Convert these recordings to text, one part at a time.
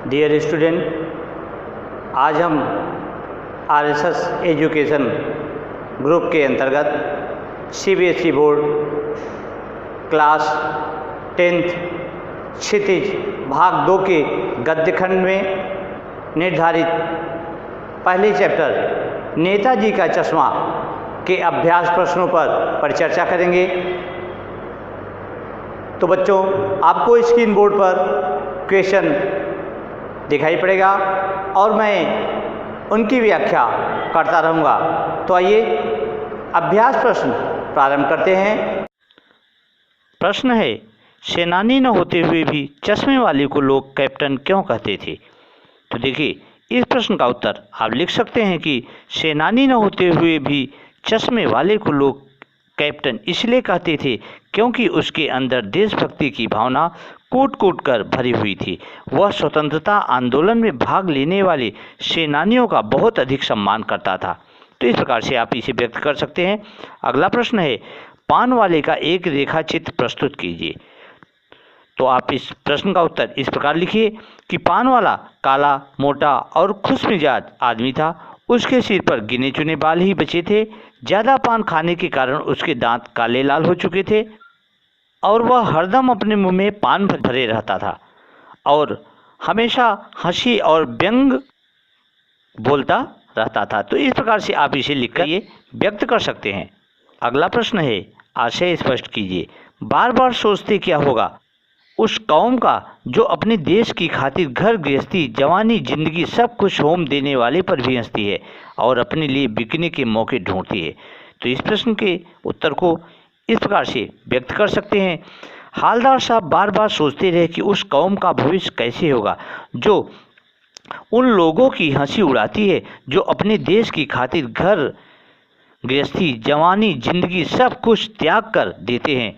Dear student, आज हम RSS education group के अंतर्गत सीबीएसई बोर्ड क्लास 10th क्षितिज भाग 2 के गद्य खंड में निर्धारित पहले चैप्टर नेताजी का चश्मा के अभ्यास प्रश्नों पर परिचर्चा करेंगे। तो बच्चों, आपको स्क्रीन बोर्ड पर क्वेश्चन दिखाई पड़ेगा और मैं उनकी व्याख्या करता रहूँगा। तो आइए अभ्यास प्रश्न प्रारंभ करते हैं। प्रश्न है, सेनानी न होते हुए भी चश्मे वाले को लोग कैप्टन क्यों कहते थे? तो देखिए, इस प्रश्न का उत्तर आप लिख सकते हैं कि सेनानी न होते हुए भी चश्मे वाले को लोग कैप्टन इसलिए कहते थे क्योंकि उसके अंदर देशभक्ति की भावना कूट कूट कर भरी हुई थी। वह स्वतंत्रता आंदोलन में भाग लेने वाले सेनानियों का बहुत अधिक सम्मान करता था। तो इस प्रकार से आप इसे व्यक्त कर सकते हैं। अगला प्रश्न है, पान वाले का एक रेखा चित्र प्रस्तुत कीजिए। तो आप इस प्रश्न का उत्तर इस प्रकार लिखिए कि पान वाला काला, मोटा और खुशमिजाज आदमी था। उसके सिर पर गिने चुने बाल ही बचे थे। ज़्यादा पान खाने के कारण उसके दांत काले लाल हो चुके थे और वह हरदम अपने मुंह में पान भरे रहता था और हमेशा हंसी और व्यंग बोलता रहता था। तो इस प्रकार से आप इसे लिखकर ये व्यक्त कर सकते हैं। अगला प्रश्न है, आशय स्पष्ट कीजिए। बार बार सोचते क्या होगा उस कौम का जो अपने देश की खातिर घर गृहस्थी, जवानी, जिंदगी सब कुछ होम देने वाले पर भी हंसती है और अपने लिए बिकने के मौके ढूंढती है। तो इस प्रश्न के उत्तर को इस प्रकार से व्यक्त कर सकते हैं। हालदार साहब बार बार सोचते रहे कि उस कौम का भविष्य कैसे होगा जो उन लोगों की हंसी उड़ाती है जो अपने देश की खातिर घर गृहस्थी, जवानी, जिंदगी सब कुछ त्याग कर देते हैं।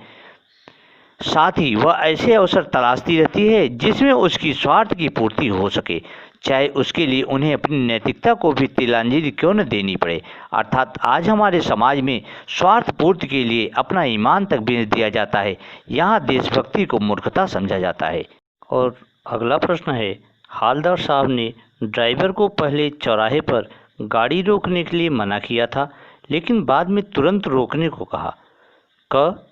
साथ ही वह ऐसे अवसर तलाशती रहती है जिसमें उसकी स्वार्थ की पूर्ति हो सके, चाहे उसके लिए उन्हें अपनी नैतिकता को भी तिलांजलि क्यों न देनी पड़े। अर्थात आज हमारे समाज में स्वार्थ पूर्ति के लिए अपना ईमान तक बेच दिया जाता है। यहाँ देशभक्ति को मूर्खता समझा जाता है। और अगला प्रश्न है, हालदार साहब ने ड्राइवर को पहले चौराहे पर गाड़ी रोकने के लिए मना किया था लेकिन बाद में तुरंत रोकने को कहा। क,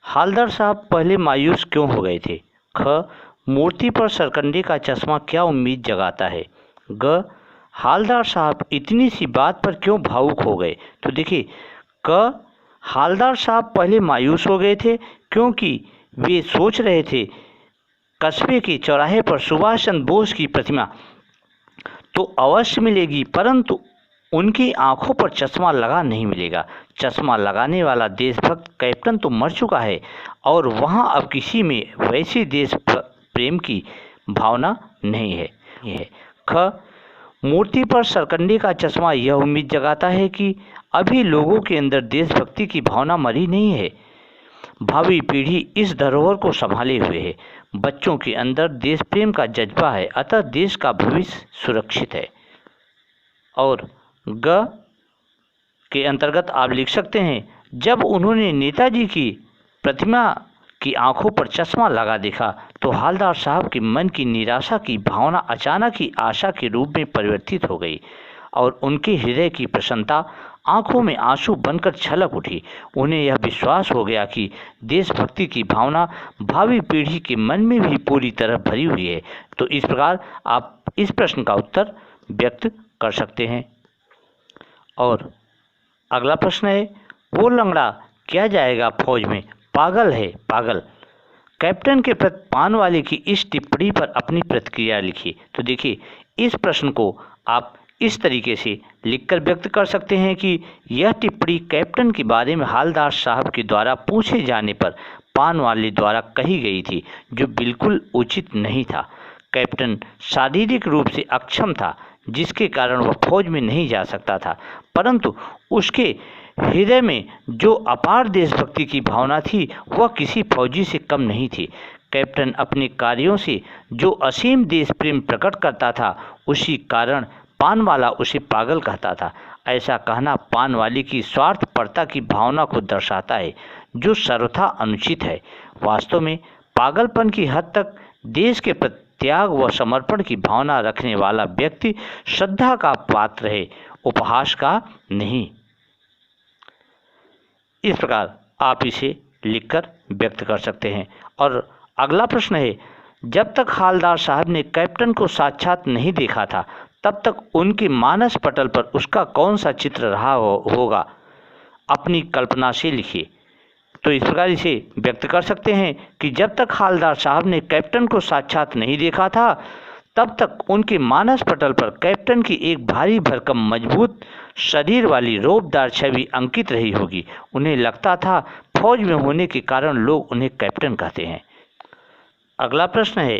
हालदार साहब पहले मायूस क्यों हो गए थे? ख, मूर्ति पर सरकंडे का चश्मा क्या उम्मीद जगाता है? ग, हालदार साहब इतनी सी बात पर क्यों भावुक हो गए? तो देखिए, क, हालदार साहब पहले मायूस हो गए थे क्योंकि वे सोच रहे थे कस्बे के चौराहे पर सुभाष चंद्र बोस की प्रतिमा तो अवश्य मिलेगी, परंतु उनकी आंखों पर चश्मा लगा नहीं मिलेगा। चश्मा लगाने वाला देशभक्त कैप्टन तो मर चुका है और वहां अब किसी में वैसी देश प्रेम की भावना नहीं है। ख, मूर्ति पर सरकंडे का चश्मा यह उम्मीद जगाता है कि अभी लोगों के अंदर देशभक्ति की भावना मरी नहीं है। भावी पीढ़ी इस धरोहर को संभाले हुए है। बच्चों के अंदर देश प्रेम का जज्बा है, अतः देश का भविष्य सुरक्षित है। और ग के अंतर्गत आप लिख सकते हैं, जब उन्होंने नेताजी की प्रतिमा की आंखों पर चश्मा लगा देखा तो हालदार साहब के मन की निराशा की भावना अचानक ही आशा के रूप में परिवर्तित हो गई और उनके हृदय की प्रसन्नता आंखों में आंसू बनकर छलक उठी। उन्हें यह विश्वास हो गया कि देशभक्ति की भावना भावी पीढ़ी के मन में भी पूरी तरह भरी हुई है। तो इस प्रकार आप इस प्रश्न का उत्तर व्यक्त कर सकते हैं। और अगला प्रश्न है, वो लंगड़ा क्या जाएगा फौज में, पागल है पागल। कैप्टन के प्रति पान वाले की इस टिप्पणी पर अपनी प्रतिक्रिया लिखिए। तो देखिए, इस प्रश्न को आप इस तरीके से लिखकर व्यक्त कर सकते हैं कि यह टिप्पणी कैप्टन के बारे में हालदार साहब के द्वारा पूछे जाने पर पान वाले द्वारा कही गई थी, जो बिल्कुल उचित नहीं था। कैप्टन शारीरिक रूप से अक्षम था जिसके कारण वह फौज में नहीं जा सकता था, परंतु उसके हृदय में जो अपार देशभक्ति की भावना थी वह किसी फौजी से कम नहीं थी। कैप्टन अपने कार्यों से जो असीम देश प्रेम प्रकट करता था उसी कारण पान वाला उसे पागल कहता था। ऐसा कहना पान वाले की स्वार्थपरता की भावना को दर्शाता है जो सर्वथा अनुचित है। वास्तव में पागलपन की हद तक देश के प्रति त्याग व समर्पण की भावना रखने वाला व्यक्ति श्रद्धा का पात्र है, उपहास का नहीं। इस प्रकार आप इसे लिखकर व्यक्त कर सकते हैं। और अगला प्रश्न है, जब तक हालदार साहब ने कैप्टन को साक्षात नहीं देखा था तब तक उनके मानस पटल पर उसका कौन सा चित्र रहा होगा, अपनी कल्पना से लिखिए। तो इस प्रकार इसे व्यक्त कर सकते हैं कि जब तक हालदार साहब ने कैप्टन को साक्षात नहीं देखा था तब तक उनके मानस पटल पर कैप्टन की एक भारी भरकम मजबूत शरीर वाली रौबदार छवि अंकित रही होगी। उन्हें लगता था फौज में होने के कारण लोग उन्हें कैप्टन कहते हैं। अगला प्रश्न है,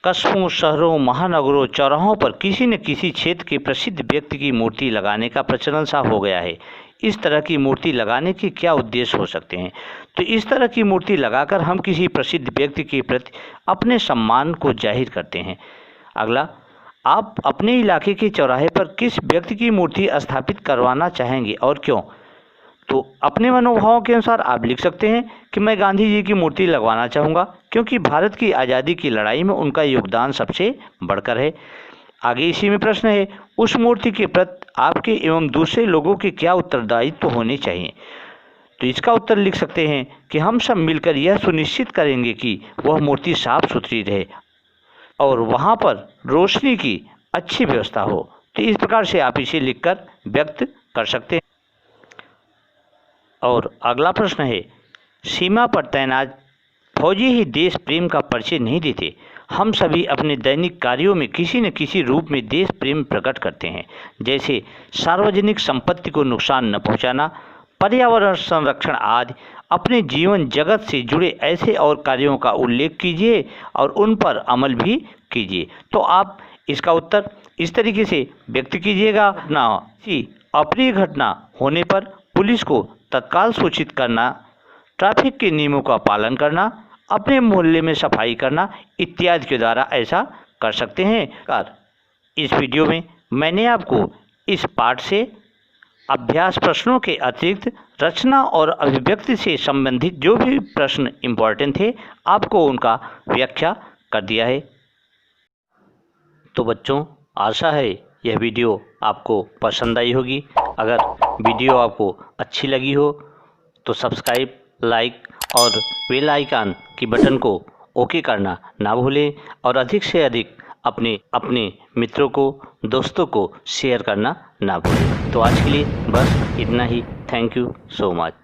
कस्बों, शहरों, महानगरों, चौराहों पर किसी न किसी क्षेत्र के प्रसिद्ध व्यक्ति की मूर्ति लगाने का प्रचलन सा हो गया है। इस तरह की मूर्ति लगाने के क्या उद्देश्य हो सकते हैं? तो इस तरह की मूर्ति लगाकर हम किसी प्रसिद्ध व्यक्ति के प्रति अपने सम्मान को जाहिर करते हैं। अगला, आप अपने इलाके के चौराहे पर किस व्यक्ति की मूर्ति स्थापित करवाना चाहेंगे और क्यों? तो अपने मनोभावों के अनुसार आप लिख सकते हैं कि मैं गांधी जी की मूर्ति लगवाना चाहूँगा क्योंकि भारत की आज़ादी की लड़ाई में उनका योगदान सबसे बढ़कर है। आगे इसी में प्रश्न है, उस मूर्ति के प्रति आपके एवं दूसरे लोगों के क्या उत्तरदायित्व होने चाहिए? तो इसका उत्तर लिख सकते हैं कि हम सब मिलकर यह सुनिश्चित करेंगे कि वह मूर्ति साफ सुथरी रहे और वहाँ पर रोशनी की अच्छी व्यवस्था हो। तो इस प्रकार से आप इसे लिखकर व्यक्त कर सकते हैं। और अगला प्रश्न है, सीमा पर तैनात फौजी ही देश प्रेम का परिचय नहीं देते। हम सभी अपने दैनिक कार्यों में किसी न किसी रूप में देश प्रेम प्रकट करते हैं, जैसे सार्वजनिक संपत्ति को नुकसान न पहुंचाना, पर्यावरण संरक्षण आदि। अपने जीवन जगत से जुड़े ऐसे और कार्यों का उल्लेख कीजिए और उन पर अमल भी कीजिए। तो आप इसका उत्तर इस तरीके से व्यक्त कीजिएगा ना, कि अप्रिय घटना होने पर पुलिस को तत्काल सूचित करना, ट्रैफिक के नियमों का पालन करना, अपने मोहल्ले में सफाई करना इत्यादि के द्वारा ऐसा कर सकते हैं। इस वीडियो में मैंने आपको इस पाठ से अभ्यास प्रश्नों के अतिरिक्त रचना और अभिव्यक्ति से संबंधित जो भी प्रश्न इम्पोर्टेंट थे आपको उनका व्याख्या कर दिया है। तो बच्चों, आशा है यह वीडियो आपको पसंद आई होगी। अगर वीडियो आपको अच्छी लगी हो तो सब्सक्राइब, लाइक और बेल आइकन की बटन को ओके करना ना भूलें और अधिक से अधिक अपने मित्रों को, दोस्तों को शेयर करना ना भूलें। तो आज के लिए बस इतना ही। Thank you so much.